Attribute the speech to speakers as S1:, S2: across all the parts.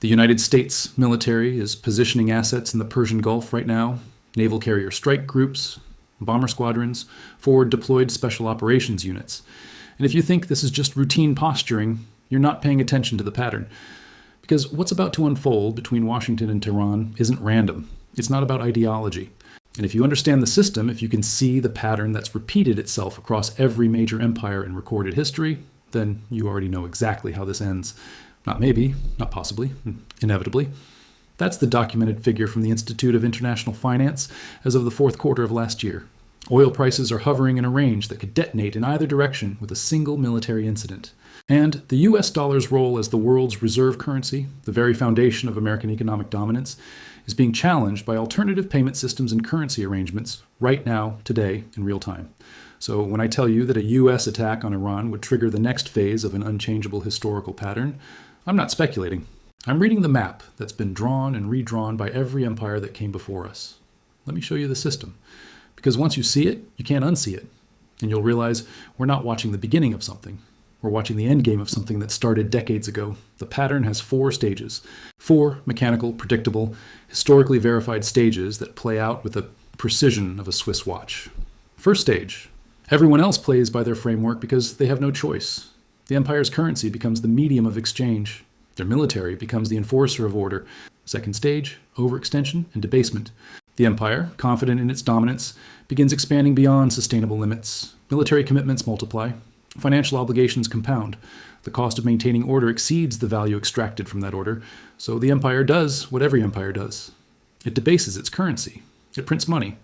S1: The United States military is positioning assets in the Persian Gulf right now, naval carrier strike groups, bomber squadrons, forward deployed special operations units. And if you think this is just routine posturing, you're not paying attention to the pattern. Because what's about to unfold between Washington and Tehran isn't random. It's not about ideology. And if you understand the system, if you can see the pattern that's repeated itself across every major empire in recorded history, then you already know exactly how this ends. Not maybe, not possibly, inevitably. That's the documented figure from the Institute of International Finance as of the fourth quarter of last year. Oil prices are hovering in a range that could detonate in either direction with a single military incident. And the US dollar's role as the world's reserve currency, the very foundation of American economic dominance, is being challenged by alternative payment systems and currency arrangements right now, today, in real time. So when I tell you that a US attack on Iran would trigger the next phase of an unchangeable historical pattern, I'm not speculating. I'm reading the map that's been drawn and redrawn by every empire that came before us. Let me show you the system. Because once you see it, you can't unsee it. And you'll realize we're not watching the beginning of something. We're watching the end game of something that started decades ago. The pattern has 4 stages. 4 mechanical, predictable, historically verified stages that play out with the precision of a Swiss watch. First stage. Everyone else plays by their framework because they have no choice. The empire's currency becomes the medium of exchange. Their military becomes the enforcer of order. Second stage, overextension and debasement. The empire, confident in its dominance, begins expanding beyond sustainable limits. Military commitments multiply. Financial obligations compound. The cost of maintaining order exceeds the value extracted from that order, so the empire does what every empire does. It debases its currency. It prints money.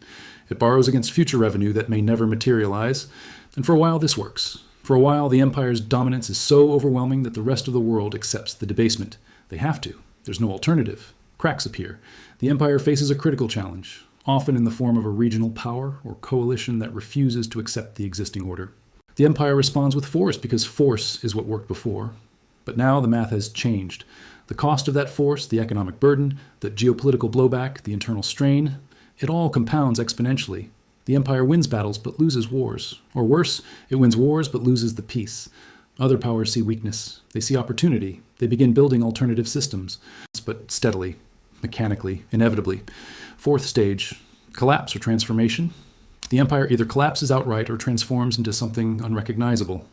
S1: It borrows against future revenue that may never materialize, and for a while this works. For a while, the empire's dominance is so overwhelming that the rest of the world accepts the debasement. They have to. There's no alternative. Cracks appear. The empire faces a critical challenge, often in the form of a regional power or coalition that refuses to accept the existing order. The empire responds with force because force is what worked before. But now the math has changed. The cost of that force, the economic burden, the geopolitical blowback, the internal strain, it all compounds exponentially. The empire wins battles but loses wars. Or worse, it wins wars but loses the peace. Other powers see weakness. They see opportunity. They begin building alternative systems, but steadily, mechanically, inevitably. Fourth stage, collapse or transformation. The empire either collapses outright or transforms into something unrecognizable.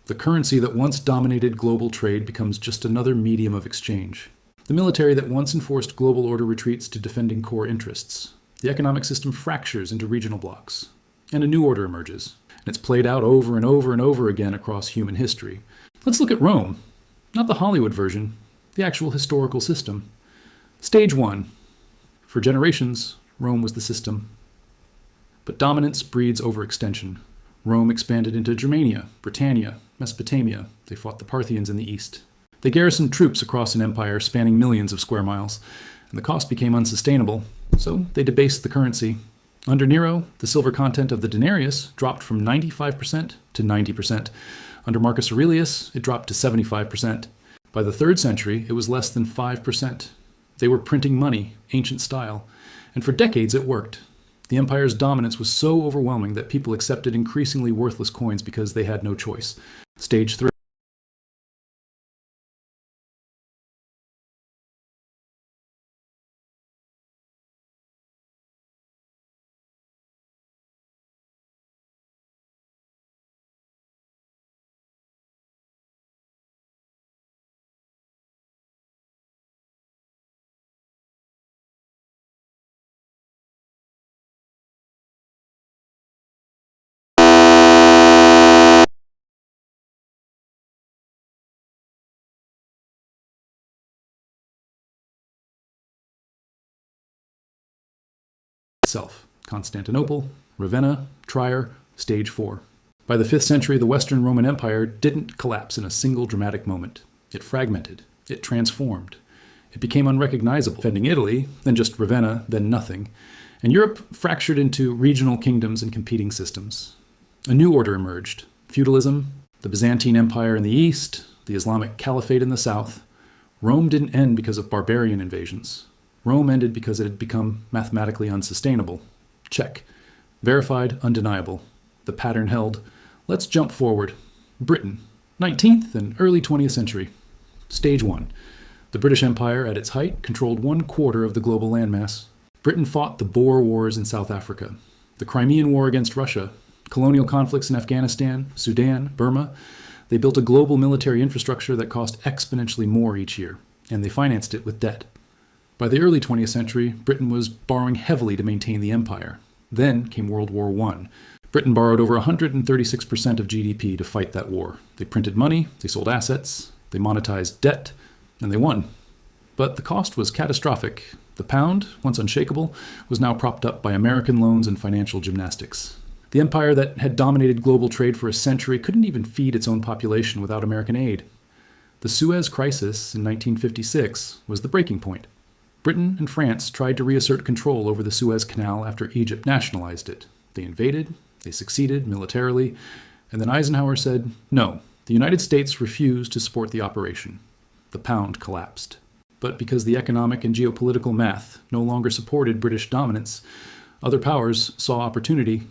S1: The currency that once dominated global trade becomes just another medium of exchange. The military that once enforced global order retreats to defending core interests. The economic system fractures into regional blocks, and a new order emerges. And it's played out over and over and over again across human history. Let's look at Rome. Not the Hollywood version, the actual historical system. Stage 1. For generations, Rome was the system. But dominance breeds overextension. Rome expanded into Germania, Britannia, Mesopotamia. They fought the Parthians in the east. They garrisoned troops across an empire spanning millions of square miles, and the cost became unsustainable, so they debased the currency. Under Nero, the silver content of the denarius dropped from 95% to 90%. Under Marcus Aurelius, it dropped to 75%. By the 3rd century, it was less than 5%. They were printing money, ancient style, and for decades it worked. The empire's dominance was so overwhelming that people accepted increasingly worthless coins because they had no choice. Stage 3. Itself. Constantinople, Ravenna, Trier, Stage 4. By the 5th century, the Western Roman Empire didn't collapse in a single dramatic moment. It fragmented. It transformed. It became unrecognizable, defending Italy, then just Ravenna, then nothing. And Europe fractured into regional kingdoms and competing systems. A new order emerged. Feudalism, the Byzantine Empire in the east, the Islamic Caliphate in the south. Rome didn't end because of barbarian invasions. Rome ended because it had become mathematically unsustainable. Check. Verified, undeniable. The pattern held. Let's jump forward. Britain, 19th and early 20th century. Stage 1. The British Empire, at its height, controlled 1/4 of the global landmass. Britain fought the Boer Wars in South Africa, the Crimean War against Russia, colonial conflicts in Afghanistan, Sudan, Burma. They built a global military infrastructure that cost exponentially more each year, and they financed it with debt. By the early 20th century, Britain was borrowing heavily to maintain the empire. Then came World War I. Britain borrowed over 136% of GDP to fight that war. They printed money, they sold assets, they monetized debt, and they won. But the cost was catastrophic. The pound, once unshakable, was now propped up by American loans and financial gymnastics. The empire that had dominated global trade for a century couldn't even feed its own population without American aid. The Suez Crisis in 1956 was the breaking point. Britain and France tried to reassert control over the Suez Canal after Egypt nationalized it. They invaded, they succeeded militarily, and then Eisenhower said, no, the United States refused to support the operation. The pound collapsed. But because the economic and geopolitical math no longer supported British dominance, other powers saw opportunity.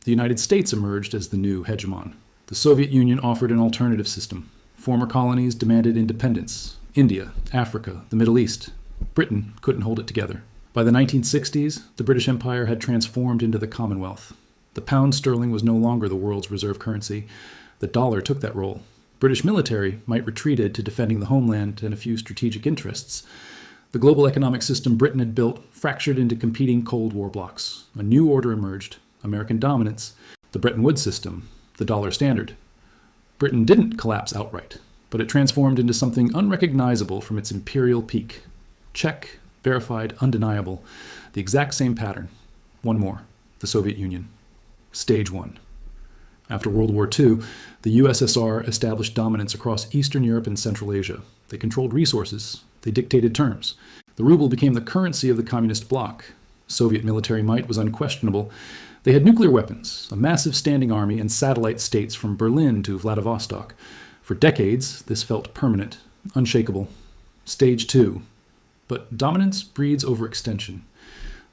S1: The United States emerged as the new hegemon. The Soviet Union offered an alternative system. Former colonies demanded independence. India, Africa, the Middle East. Britain couldn't hold it together. By the 1960s, the British Empire had transformed into the Commonwealth. The pound sterling was no longer the world's reserve currency. The dollar took that role. British military might retreated to defending the homeland and a few strategic interests. The global economic system Britain had built fractured into competing Cold War blocs. A new order emerged, American dominance, the Bretton Woods system, the dollar standard. Britain didn't collapse outright, but it transformed into something unrecognizable from its imperial peak. Check, verified, undeniable. The exact same pattern. One more, the Soviet Union. Stage 1. After World War II, the USSR established dominance across Eastern Europe and Central Asia. They controlled resources. They dictated terms. The ruble became the currency of the communist bloc. Soviet military might was unquestionable. They had nuclear weapons, a massive standing army, and satellite states from Berlin to Vladivostok. For decades, this felt permanent, unshakable. Stage 2. But dominance breeds overextension.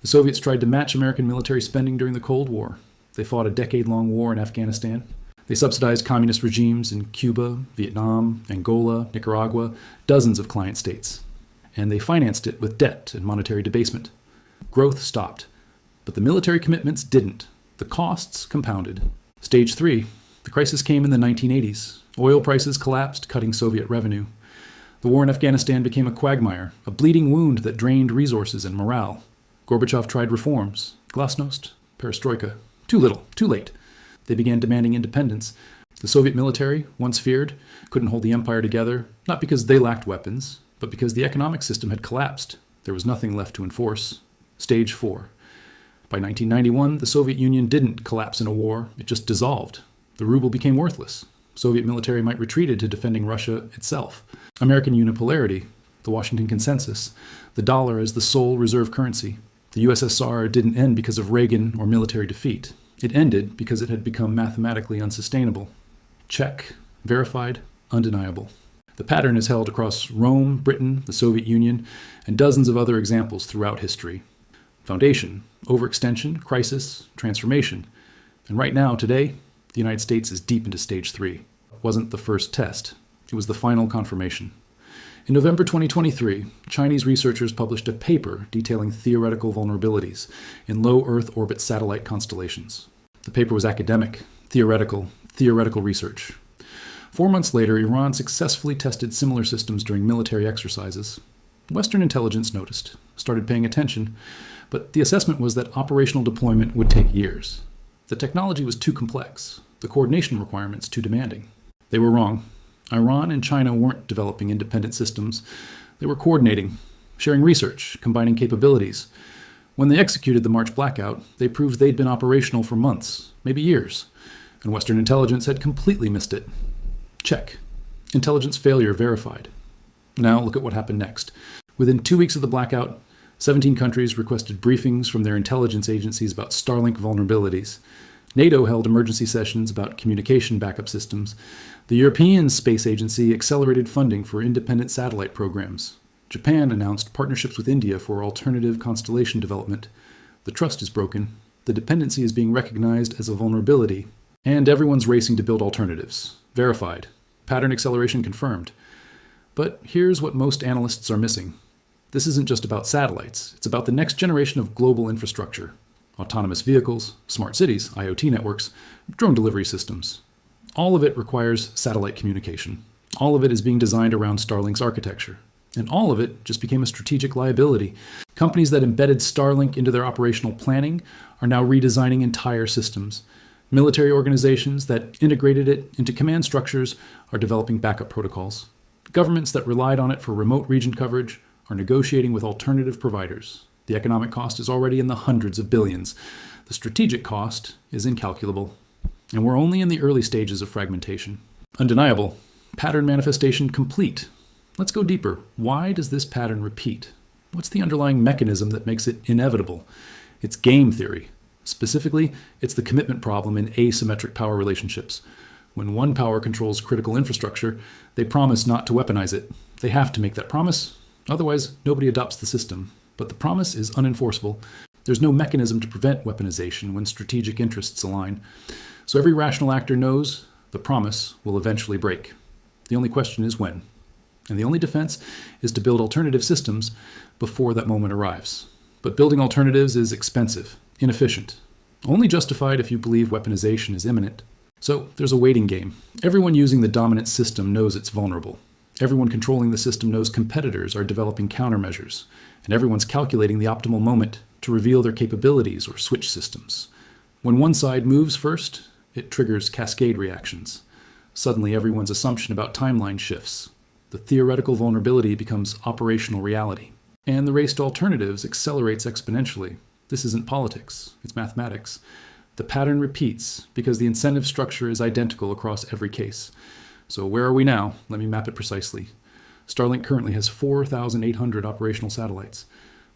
S1: The Soviets tried to match American military spending during the Cold War. They fought a decade-long war in Afghanistan. They subsidized communist regimes in Cuba, Vietnam, Angola, Nicaragua, dozens of client states. And they financed it with debt and monetary debasement. Growth stopped. But the military commitments didn't. The costs compounded. Stage 3. The crisis came in the 1980s. Oil prices collapsed, cutting Soviet revenue. The war in Afghanistan became a quagmire, a bleeding wound that drained resources and morale. Gorbachev tried reforms. Glasnost, perestroika. Too little, too late. They began demanding independence. The Soviet military, once feared, couldn't hold the empire together, not because they lacked weapons, but because the economic system had collapsed. There was nothing left to enforce. Stage 4. By 1991, the Soviet Union didn't collapse in a war, it just dissolved. The ruble became worthless. Soviet military might retreated to defending Russia itself. American unipolarity, the Washington Consensus, the dollar as the sole reserve currency. The USSR didn't end because of Reagan or military defeat. It ended because it had become mathematically unsustainable. Check, verified, undeniable. The pattern is held across Rome, Britain, the Soviet Union, and dozens of other examples throughout history. Foundation, overextension, crisis, transformation. And right now, today, the United States is deep into stage 3. It wasn't the first test. It was the final confirmation. In November 2023, Chinese researchers published a paper detailing theoretical vulnerabilities in low Earth orbit satellite constellations. The paper was academic, theoretical research. 4 months later, Iran successfully tested similar systems during military exercises. Western intelligence noticed, started paying attention, but the assessment was that operational deployment would take years. The technology was too complex, the coordination requirements too demanding. They were wrong. Iran and China weren't developing independent systems. They were coordinating, sharing research, combining capabilities. When they executed the March blackout, they proved they'd been operational for months, maybe years, and Western intelligence had completely missed it. Check. Intelligence failure verified. Now look at what happened next. Within 2 weeks of the blackout, 17 countries requested briefings from their intelligence agencies about Starlink vulnerabilities. NATO held emergency sessions about communication backup systems. The European Space Agency accelerated funding for independent satellite programs. Japan announced partnerships with India for alternative constellation development. The trust is broken. The dependency is being recognized as a vulnerability. And everyone's racing to build alternatives. Verified. Pattern acceleration confirmed. But here's what most analysts are missing. This isn't just about satellites. It's about the next generation of global infrastructure. Autonomous vehicles, smart cities, IoT networks, drone delivery systems. All of it requires satellite communication. All of it is being designed around Starlink's architecture. And all of it just became a strategic liability. Companies that embedded Starlink into their operational planning are now redesigning entire systems. Military organizations that integrated it into command structures are developing backup protocols. Governments that relied on it for remote region coverage are negotiating with alternative providers. The economic cost is already in the hundreds of billions. The strategic cost is incalculable. And we're only in the early stages of fragmentation. Undeniable. Pattern manifestation complete. Let's go deeper. Why does this pattern repeat? What's the underlying mechanism that makes it inevitable? It's game theory. Specifically, it's the commitment problem in asymmetric power relationships. When one power controls critical infrastructure, they promise not to weaponize it. They have to make that promise, otherwise nobody adopts the system. But the promise is unenforceable. There's no mechanism to prevent weaponization when strategic interests align. So every rational actor knows the promise will eventually break. The only question is when. And the only defense is to build alternative systems before that moment arrives. But building alternatives is expensive, inefficient, only justified if you believe weaponization is imminent. So there's a waiting game. Everyone using the dominant system knows it's vulnerable. Everyone controlling the system knows competitors are developing countermeasures. And everyone's calculating the optimal moment to reveal their capabilities or switch systems. When one side moves first, it triggers cascade reactions. Suddenly everyone's assumption about timeline shifts. The theoretical vulnerability becomes operational reality. And the race to alternatives accelerates exponentially. This isn't politics, it's mathematics. The pattern repeats because the incentive structure is identical across every case. So where are we now? Let me map it precisely. Starlink currently has 4,800 operational satellites.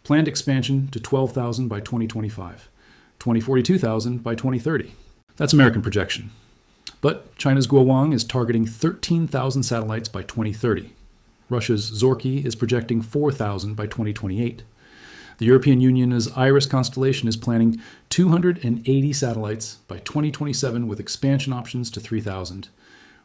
S1: Planned expansion to 12,000 by 2025. 42,000 by 2030. That's American projection. But China's Guowang is targeting 13,000 satellites by 2030. Russia's Zorky is projecting 4,000 by 2028. The European Union's Iris constellation is planning 280 satellites by 2027 with expansion options to 3,000.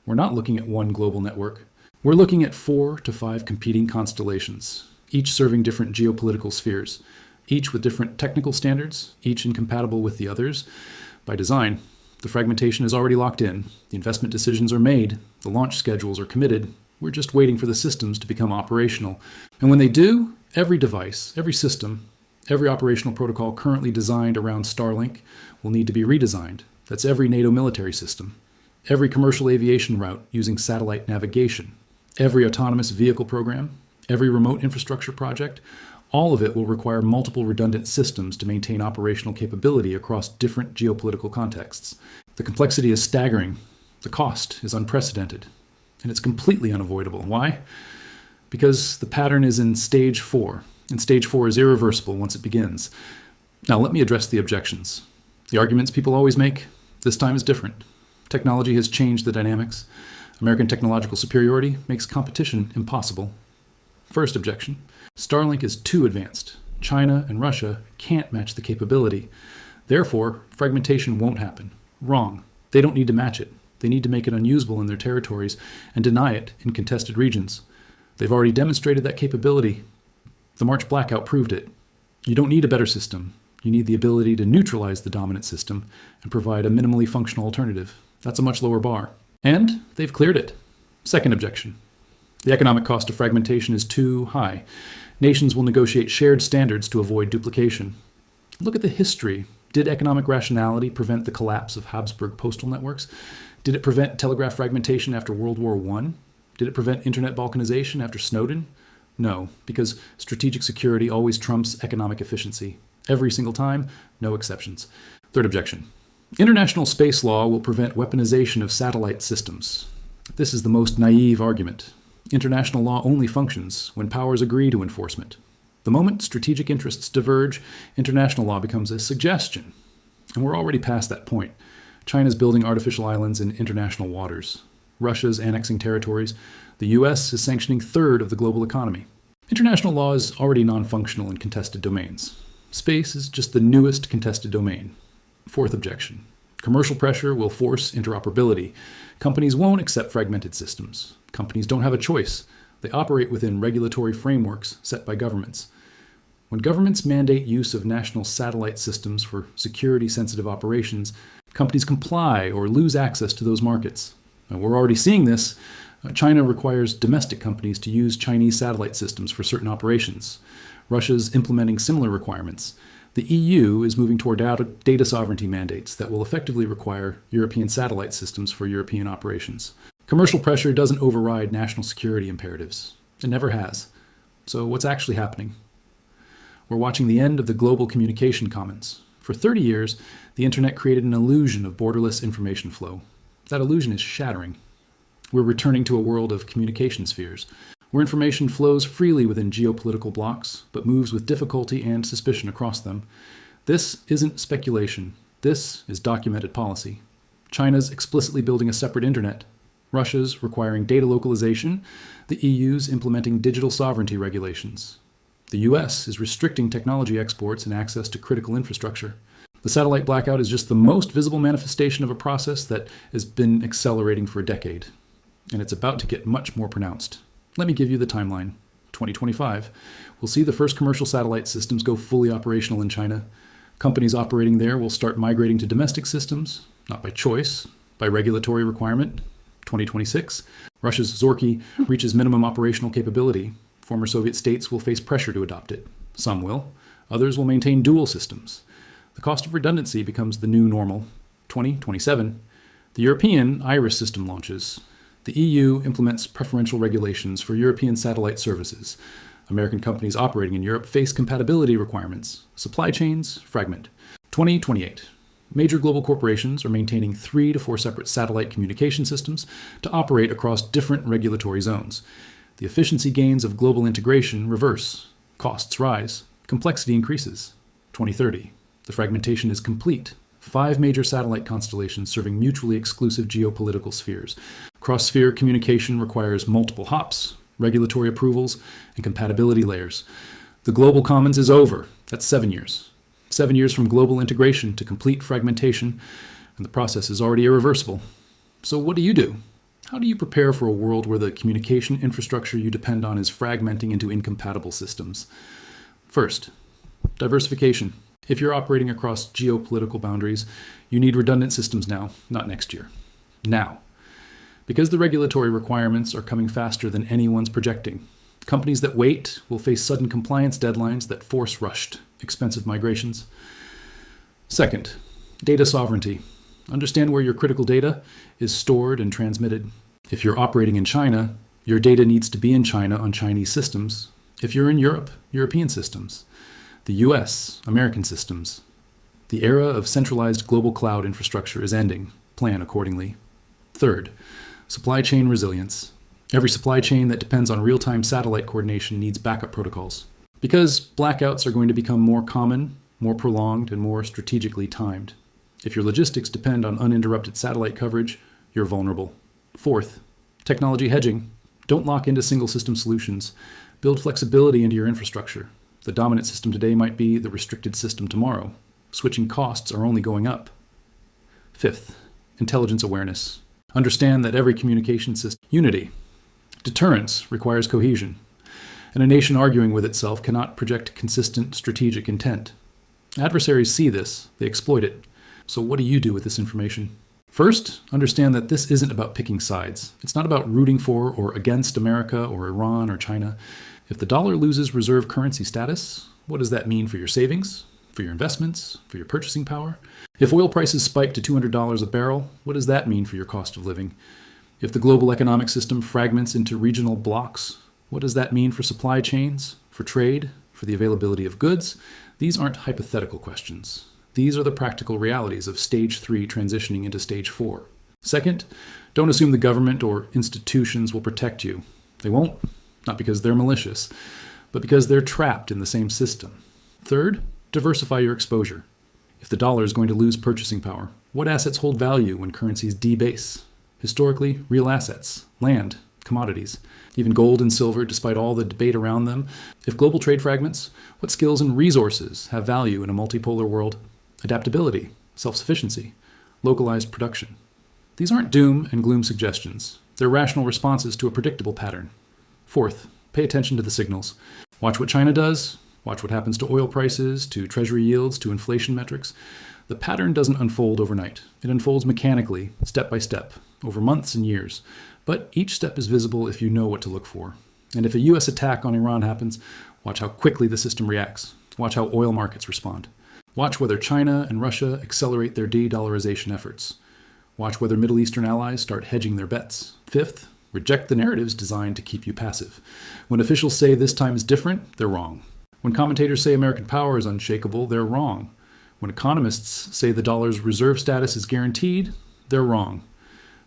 S1: We're not looking at one global network. We're looking at 4 to 5 competing constellations, each serving different geopolitical spheres, each with different technical standards, each incompatible with the others. By design, the fragmentation is already locked in, the investment decisions are made, the launch schedules are committed. We're just waiting for the systems to become operational. And when they do, every device, every system, every operational protocol currently designed around Starlink will need to be redesigned. That's every NATO military system, every commercial aviation route using satellite navigation, every autonomous vehicle program, every remote infrastructure project. All of it will require multiple redundant systems to maintain operational capability across different geopolitical contexts. The complexity is staggering. The cost is unprecedented. And it's completely unavoidable. Why? Because the pattern is in stage 4. And stage 4 is irreversible once it begins. Now let me address the objections. The arguments people always make, this time is different. Technology has changed the dynamics. American technological superiority makes competition impossible. First objection. Starlink is too advanced. China and Russia can't match the capability. Therefore, fragmentation won't happen. Wrong. They don't need to match it. They need to make it unusable in their territories and deny it in contested regions. They've already demonstrated that capability. The March blackout proved it. You don't need a better system. You need the ability to neutralize the dominant system and provide a minimally functional alternative. That's a much lower bar. And they've cleared it. Second objection. The economic cost of fragmentation is too high. Nations will negotiate shared standards to avoid duplication. Look at the history. Did economic rationality prevent the collapse of Habsburg postal networks? Did it prevent telegraph fragmentation after World War I? Did it prevent internet balkanization after Snowden? No, because strategic security always trumps economic efficiency. Every single time, no exceptions. Third objection. International space law will prevent weaponization of satellite systems. This is the most naive argument. International law only functions when powers agree to enforcement. The moment strategic interests diverge, international law becomes a suggestion. And we're already past that point. China's building artificial islands in international waters. Russia's annexing territories. The US is sanctioning third of the global economy. International law is already non-functional in contested domains. Space is just the newest contested domain. Fourth objection. Commercial pressure will force interoperability. Companies won't accept fragmented systems. Companies don't have a choice. They operate within regulatory frameworks set by governments. When governments mandate use of national satellite systems for security-sensitive operations, companies comply or lose access to those markets. Now, we're already seeing this. China requires domestic companies to use Chinese satellite systems for certain operations. Russia's implementing similar requirements. The EU is moving toward data sovereignty mandates that will effectively require European satellite systems for European operations. Commercial pressure doesn't override national security imperatives. It never has. So what's actually happening? We're watching the end of the global communication commons. For 30 years, the internet created an illusion of borderless information flow. That illusion is shattering. We're returning to a world of communication spheres, where information flows freely within geopolitical blocks, but moves with difficulty and suspicion across them. This isn't speculation. This is documented policy. China's explicitly building a separate internet. Russia's requiring data localization. The EU's implementing digital sovereignty regulations. The US is restricting technology exports and access to critical infrastructure. The satellite blackout is just the most visible manifestation of a process that has been accelerating for a decade. And it's about to get much more pronounced. Let me give you the timeline. 2025. We'll see the first commercial satellite systems go fully operational in China. Companies operating there will start migrating to domestic systems, not by choice, by regulatory requirement. 2026. Russia's Zorky reaches minimum operational capability. Former Soviet states will face pressure to adopt it. Some will. Others will maintain dual systems. The cost of redundancy becomes the new normal. 2027. The European IRIS system launches. The EU implements preferential regulations for European satellite services. American companies operating in Europe face compatibility requirements. Supply chains fragment. 2028. Major global corporations are maintaining 3 to 4 separate satellite communication systems to operate across different regulatory zones. The efficiency gains of global integration reverse. Costs rise. Complexity increases. 2030. The fragmentation is complete. 5 major satellite constellations serving mutually exclusive geopolitical spheres. Cross-sphere communication requires multiple hops, regulatory approvals, and compatibility layers. The global commons is over. That's 7 years. 7 years from global integration to complete fragmentation, and the process is already irreversible. So what do? How do you prepare for a world where the communication infrastructure you depend on is fragmenting into incompatible systems? First, diversification. If you're operating across geopolitical boundaries, you need redundant systems now, not next year. Now. Because the regulatory requirements are coming faster than anyone's projecting. Companies that wait will face sudden compliance deadlines that force rushed, expensive migrations. Second, data sovereignty. Understand where your critical data is stored and transmitted. If you're operating in China, your data needs to be in China on Chinese systems. If you're in Europe, European systems. The US, American systems. The era of centralized global cloud infrastructure is ending. Plan accordingly. Third, supply chain resilience. Every supply chain that depends on real-time satellite coordination needs backup protocols. Because blackouts are going to become more common, more prolonged, and more strategically timed. If your logistics depend on uninterrupted satellite coverage, you're vulnerable. Fourth, technology hedging. Don't lock into single system solutions. Build flexibility into your infrastructure. The dominant system today might be the restricted system tomorrow. Switching costs are only going up. Fifth, intelligence awareness. Understand that every communication system unity. Deterrence requires cohesion, and a nation arguing with itself cannot project consistent strategic intent. Adversaries see this, they exploit it. So what do you do with this information? First, understand that this isn't about picking sides. It's not about rooting for or against America or Iran or China. If the dollar loses reserve currency status, what does that mean for your savings, for your investments, for your purchasing power? If oil prices spike to $200 a barrel, what does that mean for your cost of living? If the global economic system fragments into regional blocks, what does that mean for supply chains, for trade, for the availability of goods? These aren't hypothetical questions. These are the practical realities of Stage 3 transitioning into Stage 4. Second, don't assume the government or institutions will protect you. They won't, not because they're malicious, but because they're trapped in the same system. Third, diversify your exposure. If the dollar is going to lose purchasing power, what assets hold value when currencies debase? Historically, real assets, land, commodities, even gold and silver, despite all the debate around them. If global trade fragments, what skills and resources have value in a multipolar world? Adaptability, self-sufficiency, localized production. These aren't doom and gloom suggestions. They're rational responses to a predictable pattern. Fourth, pay attention to the signals. Watch what China does. Watch what happens to oil prices, to treasury yields, to inflation metrics. The pattern doesn't unfold overnight. It unfolds mechanically, step by step, over months and years. But each step is visible if you know what to look for. And if a US attack on Iran happens, watch how quickly the system reacts. Watch how oil markets respond. Watch whether China and Russia accelerate their de-dollarization efforts. Watch whether Middle Eastern allies start hedging their bets. Fifth, reject the narratives designed to keep you passive. When officials say this time is different, they're wrong. When commentators say American power is unshakable, they're wrong. When economists say the dollar's reserve status is guaranteed, they're wrong.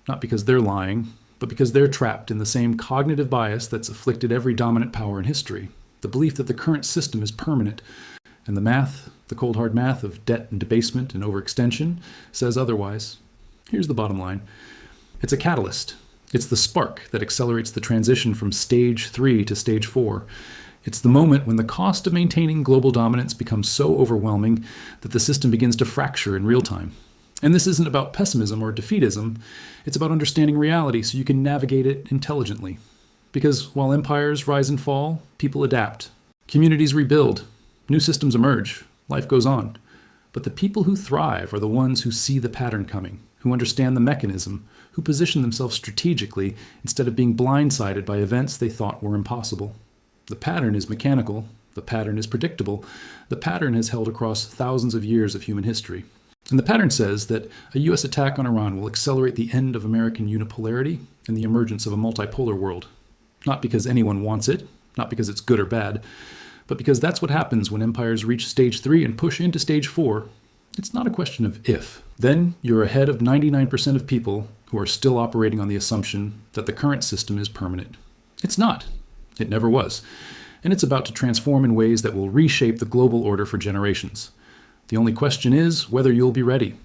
S1: Not because they're lying, but because they're trapped in the same cognitive bias that's afflicted every dominant power in history. The belief that the current system is permanent. And the math, the cold hard math of debt and debasement and overextension, says otherwise. Here's the bottom line. It's a catalyst. It's the spark that accelerates the transition from stage 3 to stage 4. It's the moment when the cost of maintaining global dominance becomes so overwhelming that the system begins to fracture in real time. And this isn't about pessimism or defeatism. It's about understanding reality so you can navigate it intelligently. Because while empires rise and fall, people adapt. Communities rebuild. New systems emerge. Life goes on. But the people who thrive are the ones who see the pattern coming, who understand the mechanism, who position themselves strategically instead of being blindsided by events they thought were impossible. The pattern is mechanical. The pattern is predictable. The pattern has held across thousands of years of human history. And the pattern says that a US attack on Iran will accelerate the end of American unipolarity and the emergence of a multipolar world. Not because anyone wants it, not because it's good or bad, but because that's what happens when empires reach stage 3 and push into stage 4. It's not a question of if. Then you're ahead of 99% of people who are still operating on the assumption that the current system is permanent. It's not. It never was. And it's about to transform in ways that will reshape the global order for generations. The only question is whether you'll be ready.